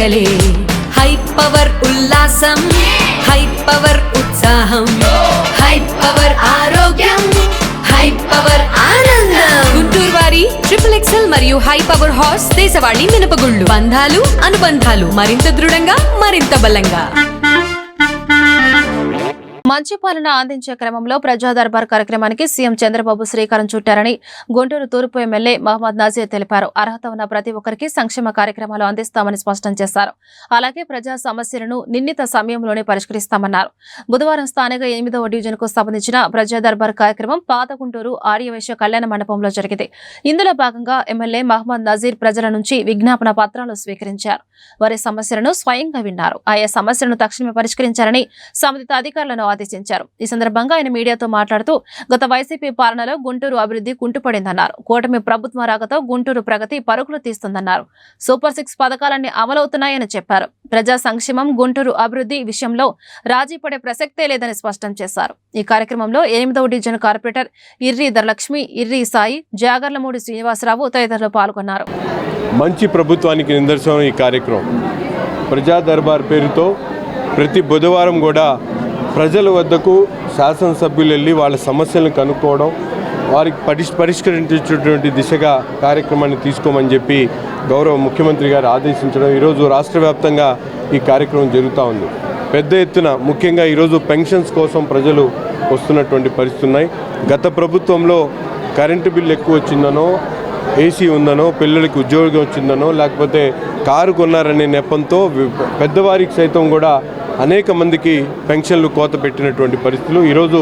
పండగలే high power ఉల్లాసం high power ఉత్సాహం high power ఆరోగ్యం హై పవర్ ఆనందం గుంటూరు వారి XXL మరియు హై పవర్ హార్స్ దేశవాళీ మినపగుళ్ళు బంధాలు అనుబంధాలు మరింత దృఢంగా మరింత బలంగా మంచి పాలన అందించే క్రమంలో ప్రజా దర్బార్ కార్యక్రమానికి సీఎం చంద్రబాబు శ్రీకారం చుట్టారని గుంటూరు తూర్పు ఎమ్మెల్యే మహమ్మద్ నజీర్ తెలిపారు. అర్హత ఉన్న ప్రతి ఒక్కరికి సంక్షేమ కార్యక్రమాలు అందిస్తామని స్పష్టం చేశారు. అలాగే ప్రజా సమస్యలను నిర్ణీత సమయంలోనే పరిష్కరిస్తామన్నారు. బుధవారం స్థానిక 8వ డివిజన్ కు సంబంధించిన ప్రజా దర్బార్ కార్యక్రమం పాత గుంటూరు ఆర్యవైశ్య కళ్యాణ మండపంలో జరిగింది. ఇందులో భాగంగా ఎమ్మెల్యే మహమ్మద్ నజీర్ ప్రజల నుంచి విజ్ఞాపన పత్రాలు స్వీకరించారు. వారి సమస్యలను స్వయంగా విన్నారు. ఆయా సమస్యలను తక్షణమే పరిష్కరించాలని సంబంధిత అధికారులను ఆదేశించారు. ఈ సందర్భంగా ఆయన మీడియాతో మాట్లాడుతూ గత వైసీపీ పాలనలో గుంటూరు అభివృద్ధి కుంటుపడిందన్నారు. కూటమి ప్రభుత్వం రాకతో గుంటూరు ప్రగతి పరుగులు తీస్తుందన్నారు. సూపర్ 6 పథకాలన్నీ అమలవుతున్నాయని చెప్పారు. ప్రజా సంక్షేమం గుంటూరు అభివృద్ధి విషయంలో రాజీ పడే ప్రసక్తే లేదని స్పష్టం చేశారు. ఈ కార్యక్రమంలో 8వ డివిజన్ కార్పొరేటర్ ఇర్రి ధరలక్ష్మి, ఇర్రి సాయి, జాగర్లమూడి శ్రీనివాసరావు తదితరులు పాల్గొన్నారు. మంచి ప్రభుత్వానికి నిదర్శనం ఈ కార్యక్రమం. ప్రజా దర్బార్ పేరుతో ప్రతి బుధవారం కూడా ప్రజల వద్దకు శాసనసభ్యులు వెళ్ళి వాళ్ళ సమస్యలను కనుక్కోవడం, వారికి పరిష్కరించేటువంటి దిశగా కార్యక్రమాన్ని తీసుకోమని చెప్పి గౌరవ ముఖ్యమంత్రి గారు ఆదేశించడం, ఈరోజు రాష్ట్ర వ్యాప్తంగా ఈ కార్యక్రమం జరుగుతూ ఉంది. పెద్ద ఎత్తున ముఖ్యంగా ఈరోజు పెన్షన్స్ కోసం ప్రజలు వస్తున్నటువంటి పరిస్థితులు ఉన్నాయి. గత ప్రభుత్వంలో కరెంటు బిల్లు ఎక్కువ వచ్చిందనో, ఏసీ ఉందనో, పిల్లలకి ఉద్యోగం వచ్చిందనో, లేకపోతే కారు కొన్నారనే నెపంతో పెద్దవారికి సైతం కూడా అనేక మందికి పెన్షన్లు కోత పెట్టినటువంటి పరిస్థితులు. ఈరోజు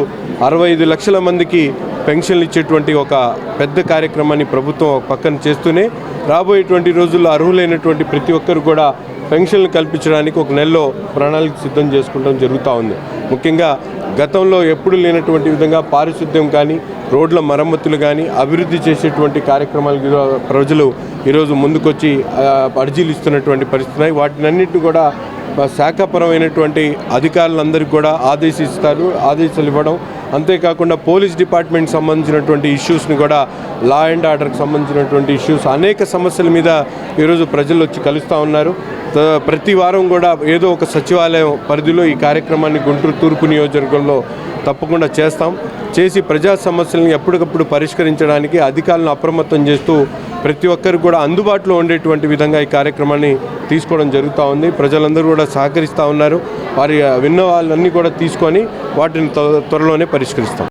65 లక్షల మందికి పెన్షన్లు ఇచ్చేటువంటి ఒక పెద్ద కార్యక్రమాన్ని ప్రభుత్వం పక్కన చేస్తూనే రాబోయేటువంటి రోజుల్లో అర్హులైనటువంటి ప్రతి ఒక్కరు కూడా పెన్షన్లు కల్పించడానికి ఒక నెలలో ప్రణాళిక సిద్ధం చేసుకోవడం జరుగుతూ ఉంది. ముఖ్యంగా గతంలో ఎప్పుడు లేనటువంటి విధంగా పారిశుద్ధ్యం కానీ, రోడ్ల మరమ్మతులు కానీ, అభివృద్ధి చేసేటువంటి కార్యక్రమాలు ప్రజలు ఈరోజు ముందుకొచ్చి అర్జీలు ఇస్తున్నటువంటి పరిస్థితి. వాటినన్నింటినీ కూడా శాఖాపరమైనటువంటి అధికారులందరికీ కూడా ఆదేశాలు ఇవ్వడం, అంతేకాకుండా పోలీస్ డిపార్ట్మెంట్ సంబంధించినటువంటి ఇష్యూస్ని కూడా, లా అండ్ ఆర్డర్కి సంబంధించినటువంటి ఇష్యూస్, అనేక సమస్యల మీద ఈరోజు ప్రజలు వచ్చి కలుస్తూ ఉన్నారు. ప్రతి వారం కూడా ఏదో ఒక సచివాలయం పరిధిలో ఈ కార్యక్రమాన్ని గుంటూరు తూర్పు నియోజకవర్గంలో తప్పకుండా చేసి ప్రజా సమస్యలను ఎప్పటికప్పుడు పరిష్కరించడానికి అధికారులను అప్రమత్తం చేస్తూ ప్రతి ఒక్కరు కూడా అందుబాటులో ఉండేటువంటి విధంగా ఈ కార్యక్రమాన్ని తీసుకోవడం జరుగుతూ ఉంది. ప్రజలందరూ కూడా సహకరిస్తూ ఉన్నారు. వారి విన్న వాళ్ళన్నీ కూడా తీసుకొని వాటిని త్వరలోనే పరిష్కరిస్తాం.